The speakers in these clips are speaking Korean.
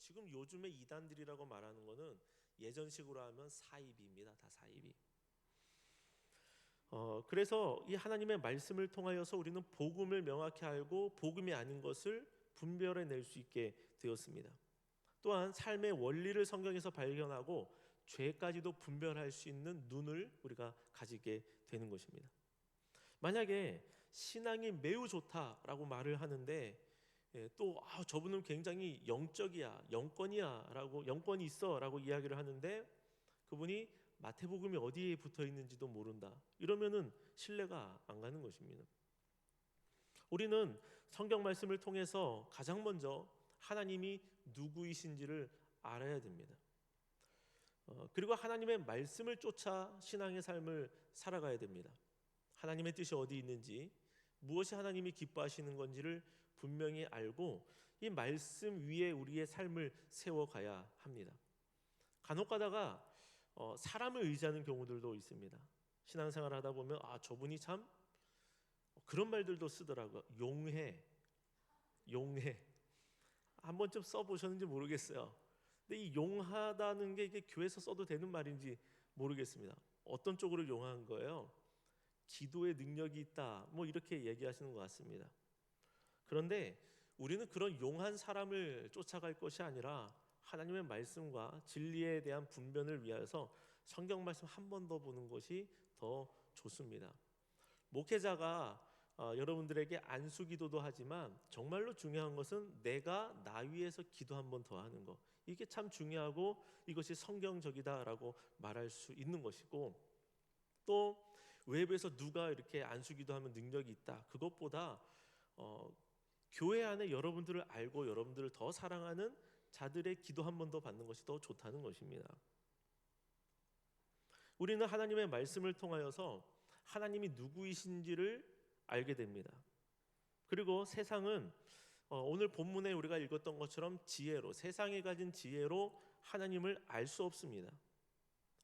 지금 요즘의 이단들이라고 말하는 거는 예전식으로 하면 사이비입니다. 다 사이비. 그래서 이 하나님의 말씀을 통하여서 우리는 복음을 명확히 알고 복음이 아닌 것을 분별해 낼 수 있게 되었습니다. 또한 삶의 원리를 성경에서 발견하고 죄까지도 분별할 수 있는 눈을 우리가 가지게 되는 것입니다. 만약에 신앙이 매우 좋다라고 말을 하는데 또 저분은 굉장히 영적이야, 영권이야라고 영권이 있어라고 이야기를 하는데 그분이 마태복음이 어디에 붙어 있는지도 모른다. 이러면은 신뢰가 안 가는 것입니다. 우리는 성경 말씀을 통해서 가장 먼저 하나님이 누구이신지를 알아야 됩니다. 그리고 하나님의 말씀을 쫓아 신앙의 삶을 살아가야 됩니다. 하나님의 뜻이 어디 있는지, 무엇이 하나님이 기뻐하시는 건지를 분명히 알고 이 말씀 위에 우리의 삶을 세워가야 합니다. 간혹 가다가 사람을 의지하는 경우들도 있습니다. 신앙생활 하다 보면 저분이 참 그런 말들도 쓰더라고요. 용해 한 번쯤 써보셨는지 모르겠어요. 근데 이 용하다는 게 이게 교회에서 써도 되는 말인지 모르겠습니다. 어떤 쪽으로 용한 거예요? 기도의 능력이 있다 뭐 이렇게 얘기하시는 것 같습니다. 그런데 우리는 그런 용한 사람을 쫓아갈 것이 아니라 하나님의 말씀과 진리에 대한 분별을 위하여서 성경 말씀 한 번 더 보는 것이 더 좋습니다. 목회자가 여러분들에게 안수기도도 하지만 정말로 중요한 것은 내가 나 위해서 기도 한 번 더 하는 것, 이게 참 중요하고 이것이 성경적이다라고 말할 수 있는 것이고, 또 외부에서 누가 이렇게 안수기도하면 능력이 있다, 그것보다 교회 안에 여러분들을 알고 여러분들을 더 사랑하는 자들의 기도 한 번 더 받는 것이 더 좋다는 것입니다. 우리는 하나님의 말씀을 통하여서 하나님이 누구이신지를 알게 됩니다. 그리고 세상은 오늘 본문에 우리가 읽었던 것처럼 지혜로, 세상이 가진 지혜로 하나님을 알 수 없습니다.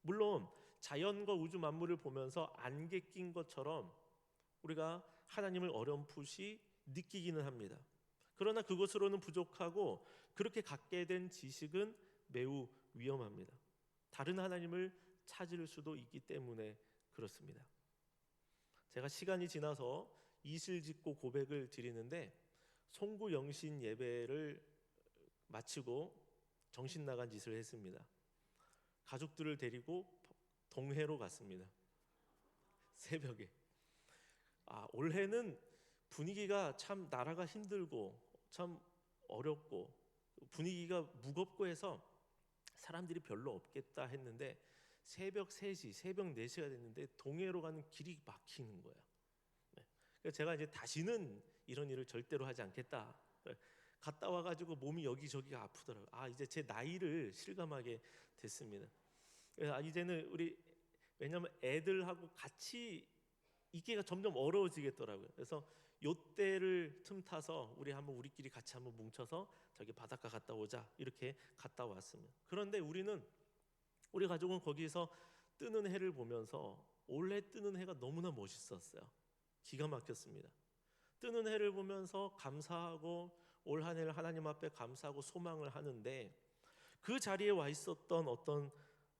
물론 자연과 우주 만물을 보면서 안개 낀 것처럼 우리가 하나님을 어렴풋이 느끼기는 합니다. 그러나 그것으로는 부족하고 그렇게 갖게 된 지식은 매우 위험합니다. 다른 하나님을 찾을 수도 있기 때문에 그렇습니다. 제가 시간이 지나서 이슬 짓고 고백을 드리는데 송구영신 예배를 마치고 정신 나간 짓을 했습니다. 가족들을 데리고 동해로 갔습니다. 새벽에. 올해는 분위기가 참 나라가 힘들고 참 어렵고 분위기가 무겁고 해서 사람들이 별로 없겠다 했는데 새벽 3시, 새벽 4시가 됐는데 동해로 가는 길이 막히는 거예요. 그래서 제가 이제 다시는 이런 일을 절대로 하지 않겠다. 갔다 와가지고 몸이 여기저기가 아프더라고요. 이제 제 나이를 실감하게 됐습니다. 그래서 이제는 왜냐하면 애들하고 같이 있기가 점점 어려워지겠더라고요. 그래서 요때를 틈타서 우리끼리 같이 한번 뭉쳐서 저기 바닷가 갔다 오자, 이렇게 갔다 왔습니다. 그런데 우리 가족은 거기서 뜨는 해를 보면서 올해 뜨는 해가 너무나 멋있었어요. 기가 막혔습니다. 뜨는 해를 보면서 감사하고 올 한 해를 하나님 앞에 감사하고 소망을 하는데 그 자리에 와 있었던 어떤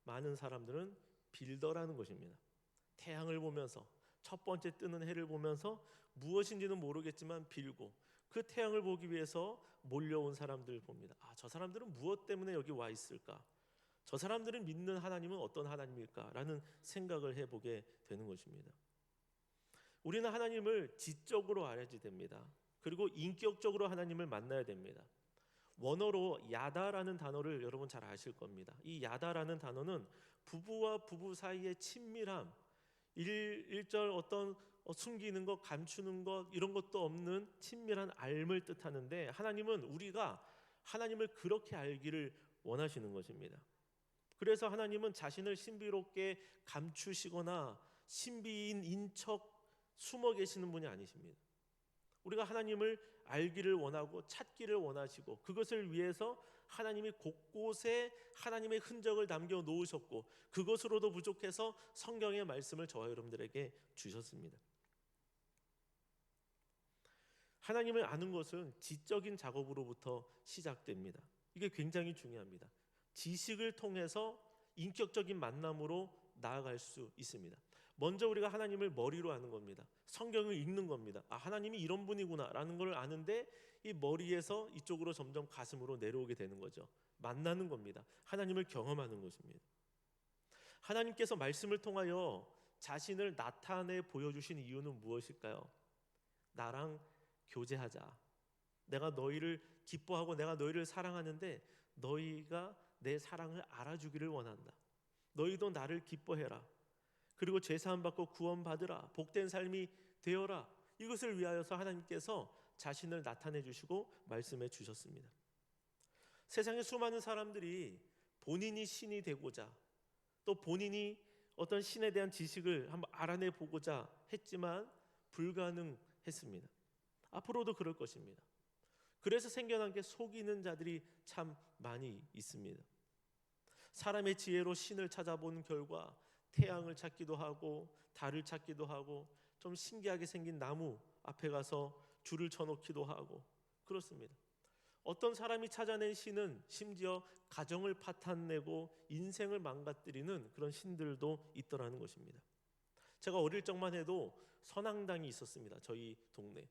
많은 사람들은 빌더라는 것입니다. 태양을 보면서 첫 번째 뜨는 해를 보면서 무엇인지는 모르겠지만 빌고 그 태양을 보기 위해서 몰려온 사람들을 봅니다. 저 사람들은 무엇 때문에 여기 와 있을까? 저 사람들은 믿는 하나님은 어떤 하나님일까? 라는 생각을 해보게 되는 것입니다. 우리는 하나님을 지적으로 알아야지 됩니다. 그리고 인격적으로 하나님을 만나야 됩니다. 원어로 야다라는 단어를 여러분 잘 아실 겁니다. 이 야다라는 단어는 부부와 부부 사이의 친밀함, 일절 어떤 숨기는 것, 감추는 것 이런 것도 없는 친밀한 알을 뜻하는데, 하나님은 우리가 하나님을 그렇게 알기를 원하시는 것입니다. 그래서 하나님은 자신을 신비롭게 감추시거나 신비인 척 숨어 계시는 분이 아니십니다. 우리가 하나님을 알기를 원하고 찾기를 원하시고 그것을 위해서 하나님이 곳곳에 하나님의 흔적을 남겨 놓으셨고 그것으로도 부족해서 성경의 말씀을 저와 여러분들에게 주셨습니다. 하나님을 아는 것은 지적인 작업으로부터 시작됩니다. 이게 굉장히 중요합니다. 지식을 통해서 인격적인 만남으로 나아갈 수 있습니다. 먼저 우리가 하나님을 머리로 아는 겁니다. 성경을 읽는 겁니다. 아, 하나님이 이런 분이구나라는 걸 아는데 이 머리에서 이쪽으로 점점 가슴으로 내려오게 되는 거죠. 만나는 겁니다. 하나님을 경험하는 것입니다. 하나님께서 말씀을 통하여 자신을 나타내 보여주신 이유는 무엇일까요? 나랑 교제하자. 내가 너희를 기뻐하고 내가 너희를 사랑하는데 너희가 내 사랑을 알아주기를 원한다. 너희도 나를 기뻐해라. 그리고 죄사함 받고 구원 받으라. 복된 삶이 되어라. 이것을 위하여서 하나님께서 자신을 나타내 주시고 말씀해 주셨습니다. 세상에 수많은 사람들이 본인이 신이 되고자 또 본인이 어떤 신에 대한 지식을 한번 알아내 보고자 했지만 불가능했습니다. 앞으로도 그럴 것입니다. 그래서 생겨난 게 속이는 자들이 참 많이 있습니다. 사람의 지혜로 신을 찾아본 결과 태양을 찾기도 하고 달을 찾기도 하고 좀 신기하게 생긴 나무 앞에 가서 줄을 쳐놓기도 하고 그렇습니다. 어떤 사람이 찾아낸 신은 심지어 가정을 파탄내고 인생을 망가뜨리는 그런 신들도 있더라는 것입니다. 제가 어릴 적만 해도 선앙당이 있었습니다. 저희 동네.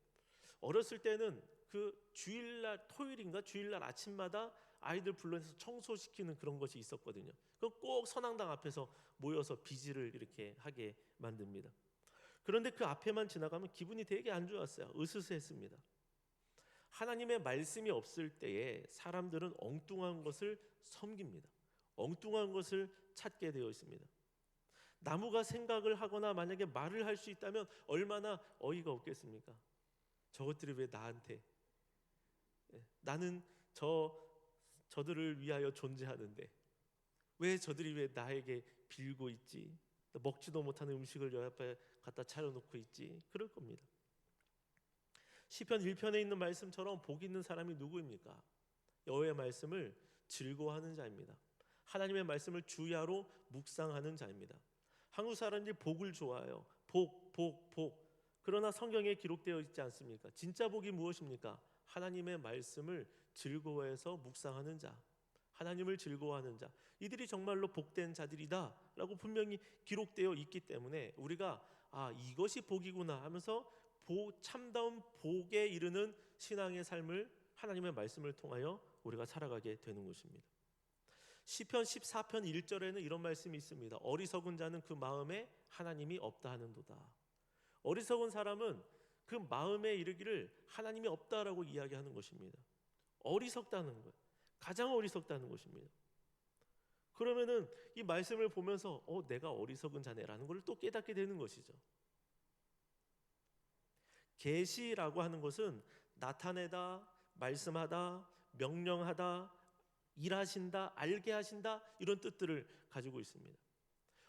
어렸을 때는 그 주일날 토요일인가 주일날 아침마다 아이들 불러내서 청소시키는 그런 것이 있었거든요. 그 꼭 선앙당 앞에서 모여서 비지를 이렇게 하게 만듭니다. 그런데 그 앞에만 지나가면 기분이 되게 안 좋았어요. 으스스했습니다. 하나님의 말씀이 없을 때에 사람들은 엉뚱한 것을 섬깁니다. 엉뚱한 것을 찾게 되어 있습니다. 나무가 생각을 하거나 만약에 말을 할 수 있다면 얼마나 어이가 없겠습니까? 저것들이 왜 나한테, 나는 저들을 위하여 존재하는데 왜 저들이 왜 나에게 빌고 있지? 먹지도 못하는 음식을 여 앞에 갖다 차려놓고 있지? 그럴 겁니다. 시편 1편에 있는 말씀처럼 복 있는 사람이 누구입니까? 여호와의 말씀을 즐거워하는 자입니다. 하나님의 말씀을 주야로 묵상하는 자입니다. 한국 사람들이 복을 좋아해요. 복. 그러나 성경에 기록되어 있지 않습니까? 진짜 복이 무엇입니까? 하나님의 말씀을 즐거워해서 묵상하는 자, 하나님을 즐거워하는 자, 이들이 정말로 복된 자들이다 라고 분명히 기록되어 있기 때문에 우리가 이것이 복이구나 하면서 참다운 복에 이르는 신앙의 삶을 하나님의 말씀을 통하여 우리가 살아가게 되는 것입니다. 시편 14편 1절에는 이런 말씀이 있습니다. 어리석은 자는 그 마음에 하나님이 없다 하는도다. 어리석은 사람은 그 마음에 이르기를 하나님이 없다라고 이야기하는 것입니다. 어리석다는 거예요. 가장 어리석다는 것입니다. 그러면은 이 말씀을 보면서 내가 어리석은 자네라는 걸 또 깨닫게 되는 것이죠. 계시라고 하는 것은 나타내다, 말씀하다, 명령하다, 일하신다, 알게 하신다 이런 뜻들을 가지고 있습니다.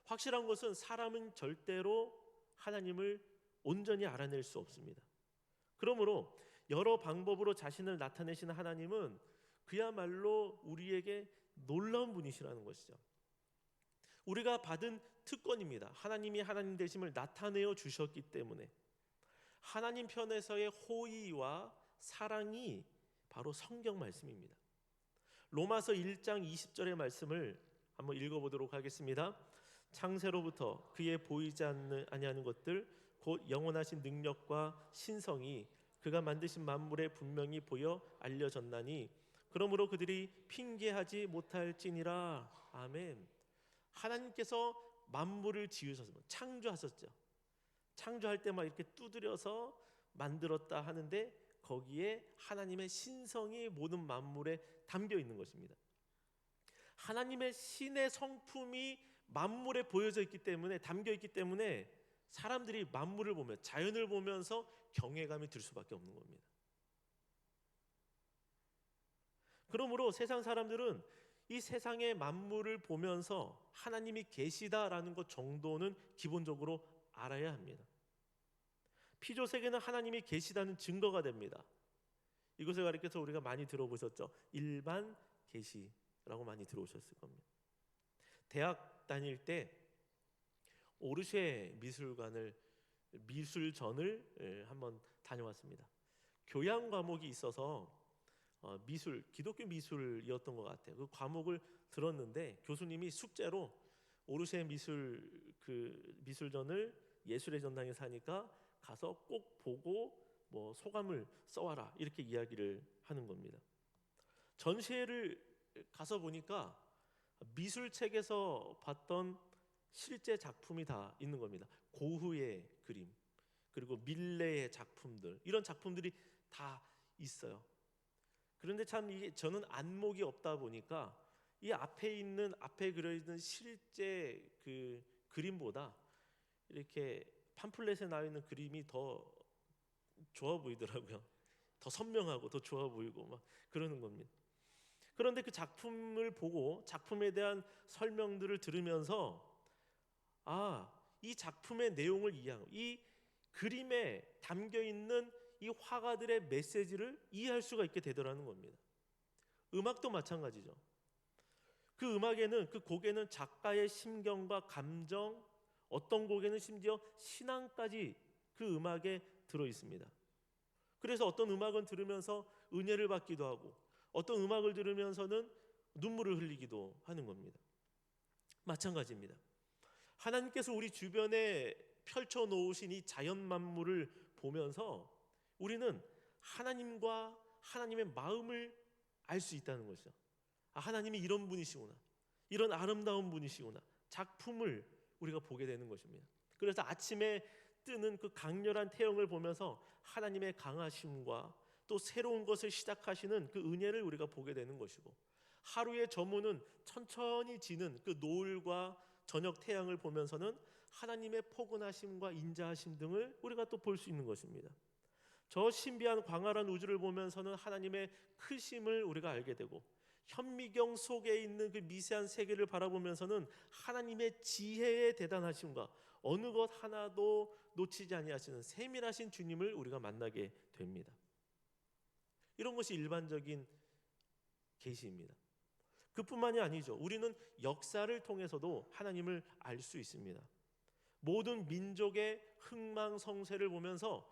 확실한 것은 사람은 절대로 하나님을 온전히 알아낼 수 없습니다. 그러므로 여러 방법으로 자신을 나타내시는 하나님은 그야말로 우리에게 놀라운 분이시라는 것이죠. 우리가 받은 특권입니다. 하나님이 하나님 되심을 나타내어 주셨기 때문에 하나님 편에서의 호의와 사랑이 바로 성경 말씀입니다. 로마서 1장 20절의 말씀을 한번 읽어보도록 하겠습니다. 창세로부터 그의 보이지 아니하는 것들 곧 영원하신 능력과 신성이 그가 만드신 만물에 분명히 보여 알려졌나니 그러므로 그들이 핑계하지 못할지니라. 아멘. 하나님께서 만물을 지으셨습니다. 창조하셨죠. 창조할 때 막 이렇게 두드려서 만들었다 하는데 거기에 하나님의 신성이 모든 만물에 담겨 있는 것입니다. 하나님의 신의 성품이 만물에 보여져 있기 때문에 담겨 있기 때문에 사람들이 만물을 보며 자연을 보면서 경외감이 들 수밖에 없는 겁니다. 그러므로 세상 사람들은 이 세상의 만물을 보면서 하나님이 계시다라는 것 정도는 기본적으로 알아야 합니다. 피조세계는 하나님이 계시다는 증거가 됩니다. 이것을 가리켜서 우리가 많이 들어보셨죠? 일반 계시라고 많이 들어오셨을 겁니다. 대학 다닐 때 오르쉐 미술전을 한번 다녀왔습니다. 교양 과목이 있어서 미술, 기독교 미술이었던 것 같아요. 그 과목을 들었는데 교수님이 숙제로 오르쉐 미술전을 예술의 전당에서 하니까 가서 꼭 보고 뭐 소감을 써와라 이렇게 이야기를 하는 겁니다. 전시회를 가서 보니까 미술책에서 봤던 실제 작품이 다 있는 겁니다. 고흐의 그림, 그리고 밀레의 작품들, 이런 작품들이 다 있어요. 그런데 참 이게 저는 안목이 없다 보니까 이 앞에 그려 있는 실제 그 그림보다 이렇게 팜플렛에 나와 있는 그림이 더 좋아 보이더라고요. 더 선명하고 더 좋아 보이고 막 그러는 겁니다. 그런데 그 작품을 보고 작품에 대한 설명들을 들으면서 이 작품의 내용을 이해하고 이 그림에 담겨 있는 이 화가들의 메시지를 이해할 수가 있게 되더라는 겁니다. 음악도 마찬가지죠. 그 곡에는 작가의 심경과 감정, 어떤 곡에는 심지어 신앙까지 그 음악에 들어 있습니다. 그래서 어떤 음악은 들으면서 은혜를 받기도 하고 어떤 음악을 들으면서는 눈물을 흘리기도 하는 겁니다. 마찬가지입니다. 하나님께서 우리 주변에 펼쳐 놓으신 이 자연 만물을 보면서 우리는 하나님과 하나님의 마음을 알 수 있다는 것이죠. 하나님이 이런 분이시구나, 이런 아름다운 분이시구나, 작품을 우리가 보게 되는 것입니다. 그래서 아침에 뜨는 그 강렬한 태영을 보면서 하나님의 강하심과 또 새로운 것을 시작하시는 그 은혜를 우리가 보게 되는 것이고, 하루의 저무는 천천히 지는 그 노을과 저녁 태양을 보면서는 하나님의 포근하심과 인자하심 등을 우리가 또 볼 수 있는 것입니다. 저 신비한 광활한 우주를 보면서는 하나님의 크심을 우리가 알게 되고, 현미경 속에 있는 그 미세한 세계를 바라보면서는 하나님의 지혜의 대단하심과 어느 것 하나도 놓치지 아니하시는 세밀하신 주님을 우리가 만나게 됩니다. 이런 것이 일반적인 계시입니다. 그뿐만이 아니죠. 우리는 역사를 통해서도 하나님을 알 수 있습니다. 모든 민족의 흥망성쇠를 보면서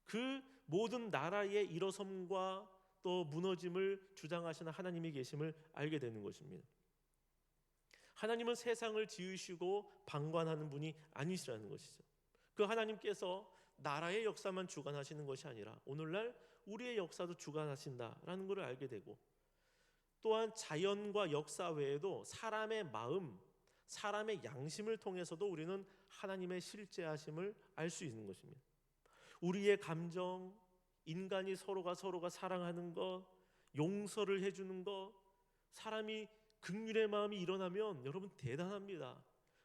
그 모든 나라의 일어섬과 또 무너짐을 주장하시는 하나님이 계심을 알게 되는 것입니다. 하나님은 세상을 지으시고 방관하는 분이 아니시라는 것이죠. 그 하나님께서 나라의 역사만 주관하시는 것이 아니라 오늘날 우리의 역사도 주관하신다라는 것을 알게 되고, 또한 자연과 역사 외에도 사람의 마음, 사람의 양심을 통해서도 우리는 하나님의 실제하심을 알 수 있는 것입니다. 우리의 감정, 인간이 서로가 사랑하는 것, 용서를 해주는 것, 사람이 긍휼의 마음이 일어나면 여러분 대단합니다.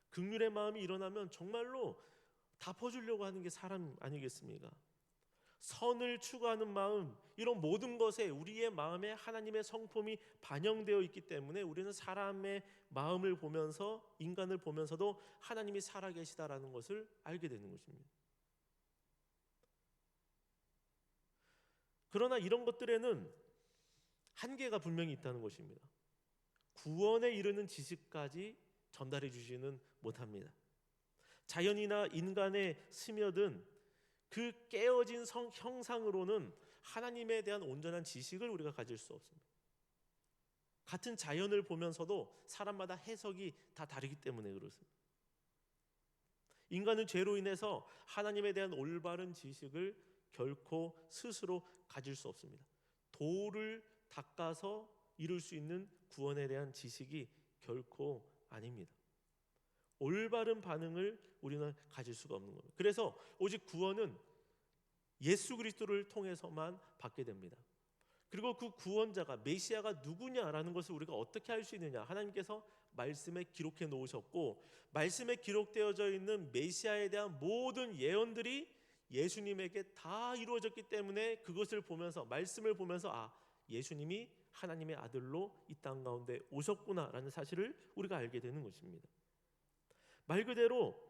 긍휼의 마음이 일어나면 정말로 갚아주려고 하는 게 사람 아니겠습니까? 선을 추구하는 마음, 이런 모든 것에 우리의 마음에 하나님의 성품이 반영되어 있기 때문에 우리는 사람의 마음을 보면서, 인간을 보면서도 하나님이 살아계시다라는 것을 알게 되는 것입니다. 그러나 이런 것들에는 한계가 분명히 있다는 것입니다. 구원에 이르는 지식까지 전달해 주지는 못합니다. 자연이나 인간에 스며든 그 깨어진 형상으로는 하나님에 대한 온전한 지식을 우리가 가질 수 없습니다. 같은 자연을 보면서도 사람마다 해석이 다 다르기 때문에 그렇습니다. 인간은 죄로 인해서 하나님에 대한 올바른 지식을 결코 스스로 가질 수 없습니다. 도를 닦아서 이룰 수 있는 구원에 대한 지식이 결코 아닙니다. 올바른 반응을 우리는 가질 수가 없는 겁니다. 그래서 오직 구원은 예수 그리스도를 통해서만 받게 됩니다. 그리고 그 구원자가, 메시아가 누구냐라는 것을 우리가 어떻게 알 수 있느냐? 하나님께서 말씀에 기록해 놓으셨고, 말씀에 기록되어져 있는 메시아에 대한 모든 예언들이 예수님에게 다 이루어졌기 때문에 그것을 보면서, 말씀을 보면서 예수님이 하나님의 아들로 이 땅 가운데 오셨구나라는 사실을 우리가 알게 되는 것입니다. 말 그대로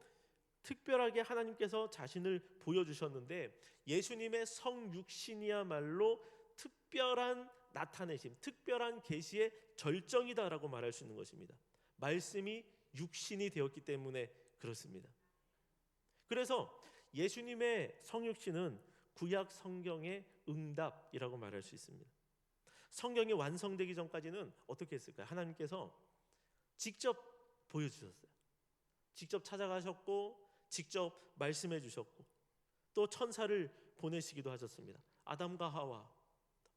특별하게 하나님께서 자신을 보여주셨는데, 예수님의 성육신이야말로 특별한 나타내심, 특별한 계시의 절정이다라고 말할 수 있는 것입니다. 말씀이 육신이 되었기 때문에 그렇습니다. 그래서 예수님의 성육신은 구약 성경의 응답이라고 말할 수 있습니다. 성경이 완성되기 전까지는 어떻게 했을까요? 하나님께서 직접 보여주셨어요. 직접 찾아가셨고 직접 말씀해 주셨고 또 천사를 보내시기도 하셨습니다. 아담과 하와,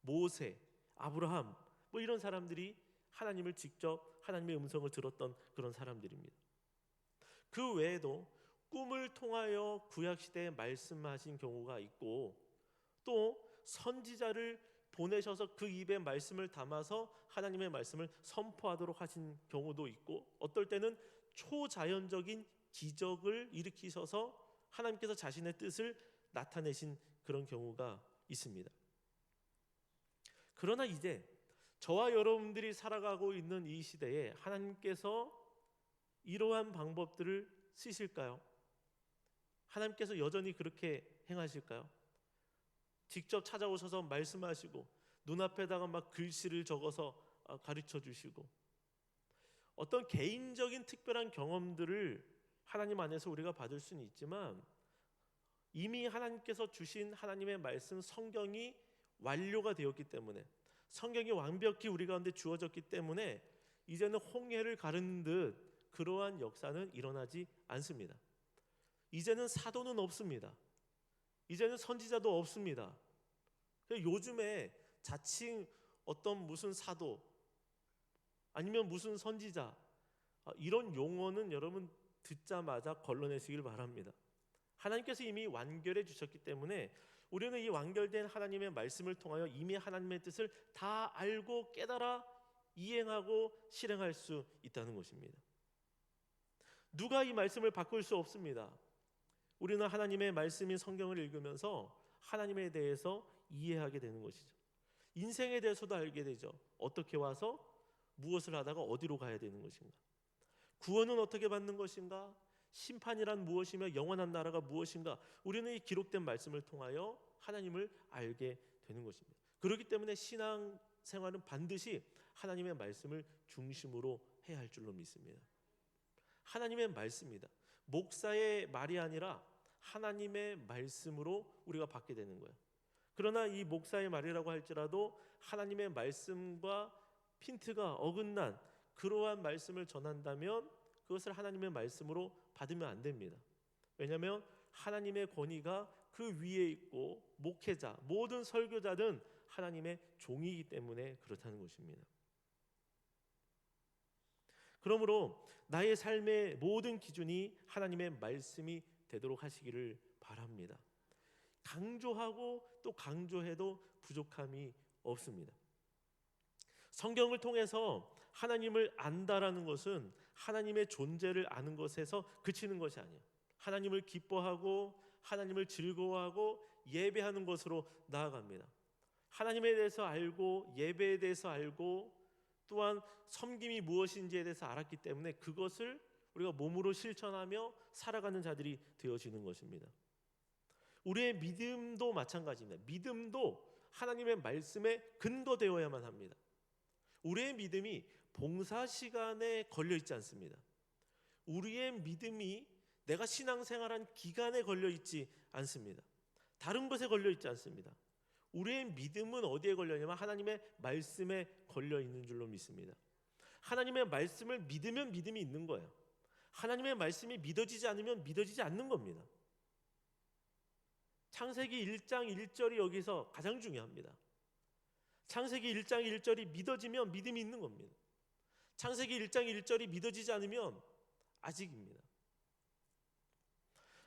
모세, 아브라함 뭐 이런 사람들이 하나님을 직접 하나님의 음성을 들었던 그런 사람들입니다. 그 외에도 꿈을 통하여 구약시대에 말씀하신 경우가 있고 또 선지자를 보내셔서 그 입에 말씀을 담아서 하나님의 말씀을 선포하도록 하신 경우도 있고 어떨 때는 초자연적인 기적을 일으키셔서 하나님께서 자신의 뜻을 나타내신 그런 경우가 있습니다. 그러나 이제 저와 여러분들이 살아가고 있는 이 시대에 하나님께서 이러한 방법들을 쓰실까요? 하나님께서 여전히 그렇게 행하실까요? 직접 찾아오셔서 말씀하시고 눈앞에다가 막 글씨를 적어서 가르쳐 주시고 어떤 개인적인 특별한 경험들을 하나님 안에서 우리가 받을 수는 있지만 이미 하나님께서 주신 하나님의 말씀 성경이 완료가 되었기 때문에 성경이 완벽히 우리 가운데 주어졌기 때문에 이제는 홍해를 가르는 듯 그러한 역사는 일어나지 않습니다. 이제는 사도는 없습니다. 이제는 선지자도 없습니다. 요즘에 자칭 어떤 무슨 사도 아니면 무슨 선지자 이런 용어는 여러분 듣자마자 걸러내시길 바랍니다. 하나님께서 이미 완결해 주셨기 때문에 우리는 이 완결된 하나님의 말씀을 통하여 이미 하나님의 뜻을 다 알고 깨달아 이행하고 실행할 수 있다는 것입니다. 누가 이 말씀을 바꿀 수 없습니다. 우리는 하나님의 말씀인 성경을 읽으면서 하나님에 대해서 이해하게 되는 것이죠. 인생에 대해서도 알게 되죠. 어떻게 와서 무엇을 하다가 어디로 가야 되는 것인가? 구원은 어떻게 받는 것인가? 심판이란 무엇이며 영원한 나라가 무엇인가? 우리는 이 기록된 말씀을 통하여 하나님을 알게 되는 것입니다. 그렇기 때문에 신앙 생활은 반드시 하나님의 말씀을 중심으로 해야 할 줄로 믿습니다. 하나님의 말씀입니다. 목사의 말이 아니라 하나님의 말씀으로 우리가 받게 되는 거예요. 그러나 이 목사의 말이라고 할지라도 하나님의 말씀과 핀트가 어긋난 그러한 말씀을 전한다면 그것을 하나님의 말씀으로 받으면 안 됩니다. 왜냐하면 하나님의 권위가 그 위에 있고 목회자, 모든 설교자는 하나님의 종이기 때문에 그렇다는 것입니다. 그러므로 나의 삶의 모든 기준이 하나님의 말씀이 되도록 하시기를 바랍니다. 강조하고 또 강조해도 부족함이 없습니다. 성경을 통해서 하나님을 안다라는 것은 하나님의 존재를 아는 것에서 그치는 것이 아니에요. 하나님을 기뻐하고 하나님을 즐거워하고 예배하는 것으로 나아갑니다. 하나님에 대해서 알고 예배에 대해서 알고 또한 섬김이 무엇인지에 대해서 알았기 때문에 그것을 우리가 몸으로 실천하며 살아가는 자들이 되어지는 것입니다. 우리의 믿음도 마찬가지입니다. 믿음도 하나님의 말씀에 근거되어야만 합니다. 우리의 믿음이 봉사 시간에 걸려 있지 않습니다. 우리의 믿음이 내가 신앙생활한 기간에 걸려 있지 않습니다. 다른 것에 걸려 있지 않습니다. 우리의 믿음은 어디에 걸려 있냐면 하나님의 말씀에 걸려 있는 줄로 믿습니다. 하나님의 말씀을 믿으면 믿음이 있는 거예요. 하나님의 말씀이 믿어지지 않으면 믿어지지 않는 겁니다. 창세기 1장 1절이 여기서 가장 중요합니다. 창세기 1장 1절이 믿어지면 믿음이 있는 겁니다. 창세기 1장 1절이 믿어지지 않으면 아직입니다.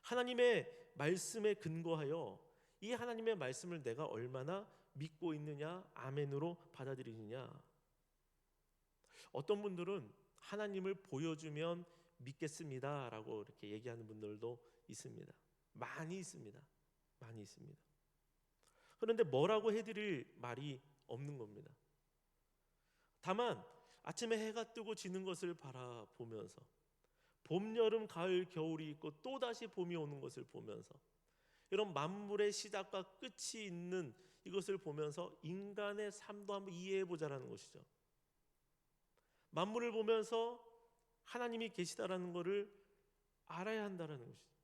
하나님의 말씀에 근거하여 이 하나님의 말씀을 내가 얼마나 믿고 있느냐, 아멘으로 받아들이느냐. 어떤 분들은 하나님을 보여주면 믿겠습니다라고 이렇게 얘기하는 분들도 있습니다. 많이 있습니다. 많이 있습니다. 그런데 뭐라고 해드릴 말이 없는 겁니다. 다만 아침에 해가 뜨고 지는 것을 바라보면서 봄, 여름, 가을, 겨울이 있고 또다시 봄이 오는 것을 보면서 이런 만물의 시작과 끝이 있는 이것을 보면서 인간의 삶도 한번 이해해보자라는 것이죠. 만물을 보면서 하나님이 계시다라는 것을 알아야 한다라는 것이죠.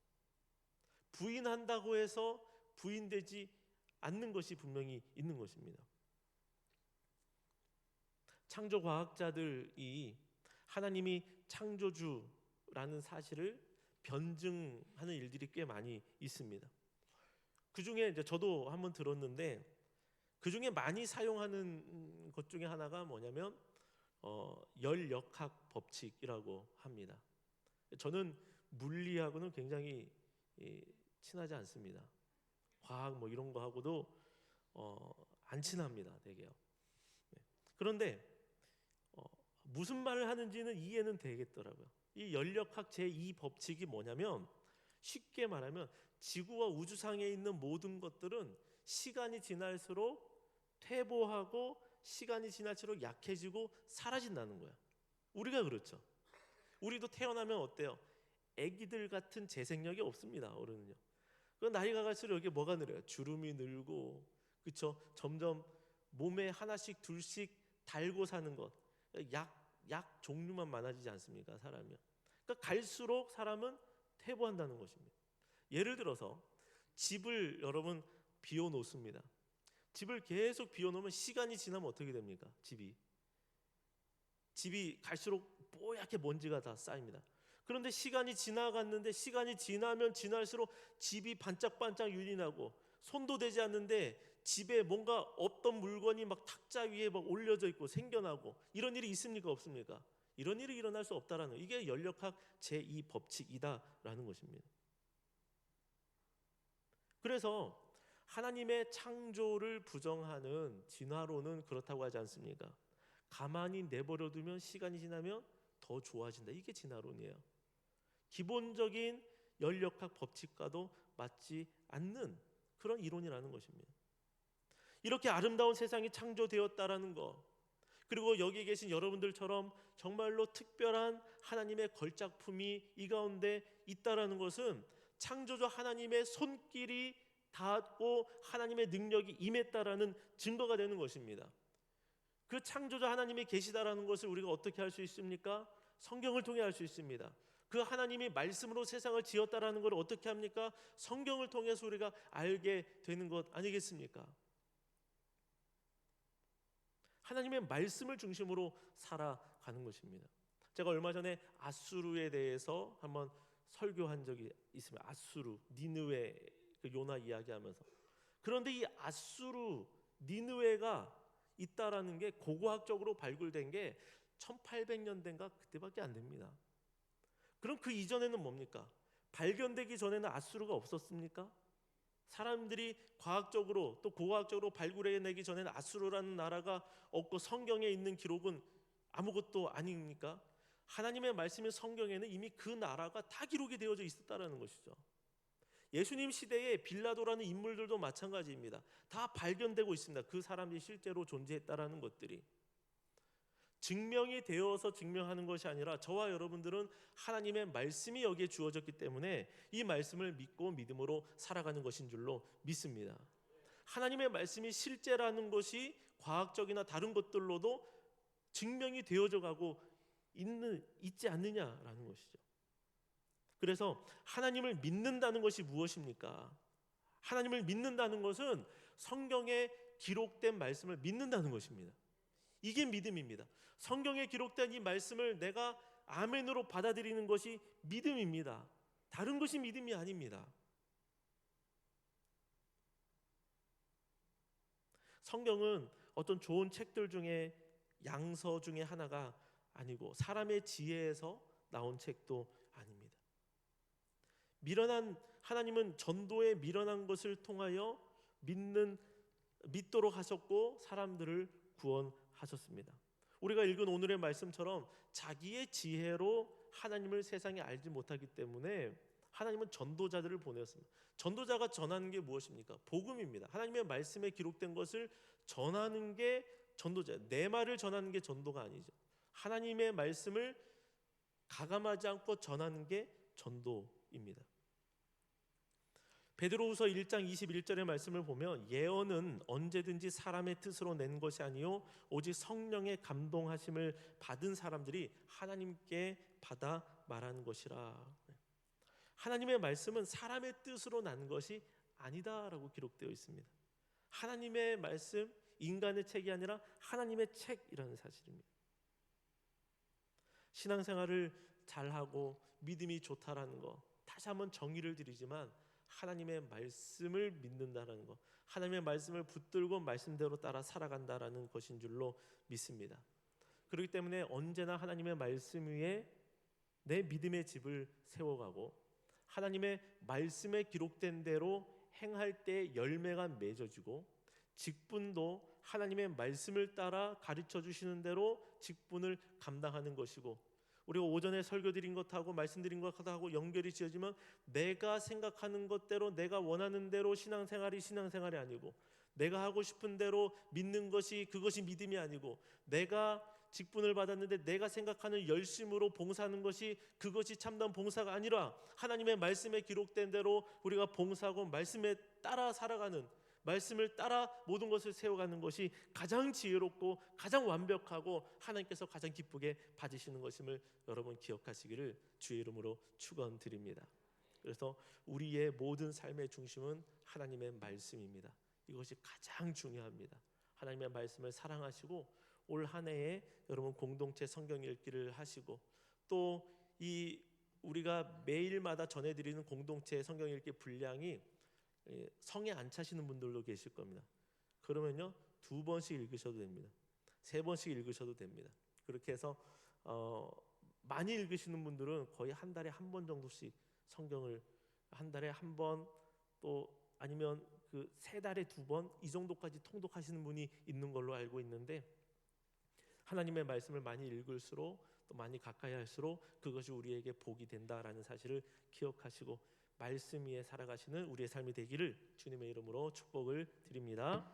부인한다고 해서 부인되지 않는 것이 분명히 있는 것입니다. 창조 과학자들이 하나님이 창조주라는 사실을 변증하는 일들이 꽤 많이 있습니다. 그 중에 이제 저도 한번 들었는데, 그 중에 많이 사용하는 것 중에 하나가 뭐냐면 열역학 법칙이라고 합니다. 저는 물리하고는 굉장히 친하지 않습니다. 과학 뭐 이런 거 하고도 안 친합니다, 되게요. 네. 그런데 무슨 말을 하는지는 이해는 되겠더라고요. 이 열역학 제2 법칙이 뭐냐면, 쉽게 말하면 지구와 우주상에 있는 모든 것들은 시간이 지날수록 퇴보하고 시간이 지날수록 약해지고 사라진다는 거야. 우리가 그렇죠. 우리도 태어나면 어때요? 아기들 같은 재생력이 없습니다. 어른은요. 그 나이가 갈수록 여기 뭐가 늘어요? 주름이 늘고, 그렇죠? 점점 몸에 하나씩 둘씩 달고 사는 것, 약 종류만 많아지지 않습니까? 사람이요. 그러니까 갈수록 사람은 퇴보한다는 것입니다. 예를 들어서 집을 여러분 비워 놓습니다. 집을 계속 비워 놓으면 시간이 지나면 어떻게 됩니까? 집이 갈수록 뽀얗게 먼지가 다 쌓입니다. 그런데 시간이 지나갔는데, 시간이 지나면 지날수록 집이 반짝반짝 윤이 나고, 손도 대지 않는데 집에 뭔가 없던 물건이 막 탁자 위에 막 올려져 있고 생겨나고, 이런 일이 있습니까? 없습니까? 이런 일이 일어날 수 없다라는, 이게 열역학 제2 법칙이다라는 것입니다. 그래서 하나님의 창조를 부정하는 진화론은 그렇다고 하지 않습니까? 가만히 내버려 두면 시간이 지나면 더 좋아진다. 이게 진화론이에요. 기본적인 열역학 법칙과도 맞지 않는 그런 이론이라는 것입니다. 이렇게 아름다운 세상이 창조되었다라는 것, 그리고 여기 계신 여러분들처럼 정말로 특별한 하나님의 걸작품이 이 가운데 있다라는 것은 창조주 하나님의 손길이 닿았고 하나님의 능력이 임했다라는 증거가 되는 것입니다. 그 창조주 하나님이 계시다라는 것을 우리가 어떻게 할 수 있습니까? 성경을 통해 알 수 있습니다. 그 하나님이 말씀으로 세상을 지었다라는 걸 어떻게 합니까? 성경을 통해서 우리가 알게 되는 것 아니겠습니까? 하나님의 말씀을 중심으로 살아가는 것입니다. 제가 얼마 전에 아수르에 대해서 한번 설교한 적이 있습니다. 아수르, 니느웨, 그 요나 이야기하면서. 그런데 이 아수르, 니느웨가 있다라는 게 고고학적으로 발굴된 게 1800년대인가 그때밖에 안 됩니다. 그럼 그 이전에는 뭡니까? 발견되기 전에는 아수르가 없었습니까? 사람들이 과학적으로 또 고고학적으로 발굴해내기 전에는 아수르라는 나라가 없고 성경에 있는 기록은 아무것도 아닙니까? 하나님의 말씀인 성경에는 이미 그 나라가 다 기록이 되어져 있었다라는 것이죠. 예수님 시대에 빌라도라는 인물들도 마찬가지입니다. 다 발견되고 있습니다. 그 사람이 실제로 존재했다라는 것들이. 증명이 되어서 증명하는 것이 아니라 저와 여러분들은 하나님의 말씀이 여기에 주어졌기 때문에 이 말씀을 믿고 믿음으로 살아가는 것인 줄로 믿습니다. 하나님의 말씀이 실제라는 것이 과학적이나 다른 것들로도 증명이 되어져 가고 있지 않느냐라는 것이죠. 그래서 하나님을 믿는다는 것이 무엇입니까? 하나님을 믿는다는 것은 성경에 기록된 말씀을 믿는다는 것입니다. 이게 믿음입니다. 성경에 기록된 이 말씀을 내가 아멘으로 받아들이는 것이 믿음입니다. 다른 것이 믿음이 아닙니다. 성경은 어떤 좋은 책들 중에 양서 중에 하나가 아니고 사람의 지혜에서 나온 책도 아닙니다. 미련한 하나님은 전도에 미련한 것을 통하여 믿도록 하셨고 사람들을 구원하셨습니다. 우리가 읽은 오늘의 말씀처럼 자기의 지혜로 하나님을 세상에 알지 못하기 때문에 하나님은 전도자들을 보내었습니다. 전도자가 전하는 게 무엇입니까? 복음입니다. 하나님의 말씀에 기록된 것을 전하는 게 전도자. 내 말을 전하는 게 전도가 아니죠. 하나님의 말씀을 가감하지 않고 전하는 게 전도입니다. 베드로후서 1장 21절의 말씀을 보면 예언은 언제든지 사람의 뜻으로 낸 것이 아니요 오직 성령의 감동하심을 받은 사람들이 하나님께 받아 말하는 것이라. 하나님의 말씀은 사람의 뜻으로 난 것이 아니다라고 기록되어 있습니다. 하나님의 말씀, 인간의 책이 아니라 하나님의 책이라는 사실입니다. 신앙생활을 잘하고 믿음이 좋다라는 거, 다시 한번 정의를 드리지만 하나님의 말씀을 믿는다라는 거, 하나님의 말씀을 붙들고 말씀대로 따라 살아간다라는 것인 줄로 믿습니다. 그렇기 때문에 언제나 하나님의 말씀 위에 내 믿음의 집을 세워가고 하나님의 말씀에 기록된 대로 행할 때 열매가 맺어지고, 직분도 하나님의 말씀을 따라 가르쳐 주시는 대로 직분을 감당하는 것이고, 우리가 오전에 설교 드린 것하고 말씀드린 것하고 연결이 지어지면 내가 생각하는 것대로 내가 원하는 대로 신앙생활이 아니고, 내가 하고 싶은 대로 믿는 것이 그것이 믿음이 아니고, 내가 직분을 받았는데 내가 생각하는 열심으로 봉사하는 것이 그것이 참된 봉사가 아니라 하나님의 말씀에 기록된 대로 우리가 봉사하고 말씀에 따라 살아가는, 말씀을 따라 모든 것을 세워가는 것이 가장 지혜롭고 가장 완벽하고 하나님께서 가장 기쁘게 받으시는 것임을 여러분 기억하시기를 주의 이름으로 축원드립니다. 그래서 우리의 모든 삶의 중심은 하나님의 말씀입니다. 이것이 가장 중요합니다. 하나님의 말씀을 사랑하시고 올 한 해에 여러분 공동체 성경 읽기를 하시고, 또 이 우리가 매일마다 전해드리는 공동체 성경 읽기 분량이 성에 안 차시는 분들도 계실 겁니다. 그러면요 2번씩 읽으셔도 됩니다. 3번씩 읽으셔도 됩니다. 그렇게 해서 많이 읽으시는 분들은 거의 한 달에 한 번 정도씩 성경을, 한 달에 한 번, 또 아니면 그 3달에 2번 이 정도까지 통독하시는 분이 있는 걸로 알고 있는데, 하나님의 말씀을 많이 읽을수록 또 많이 가까이 할수록 그것이 우리에게 복이 된다라는 사실을 기억하시고 말씀 위에 살아가시는 우리의 삶이 되기를 주님의 이름으로 축복을 드립니다.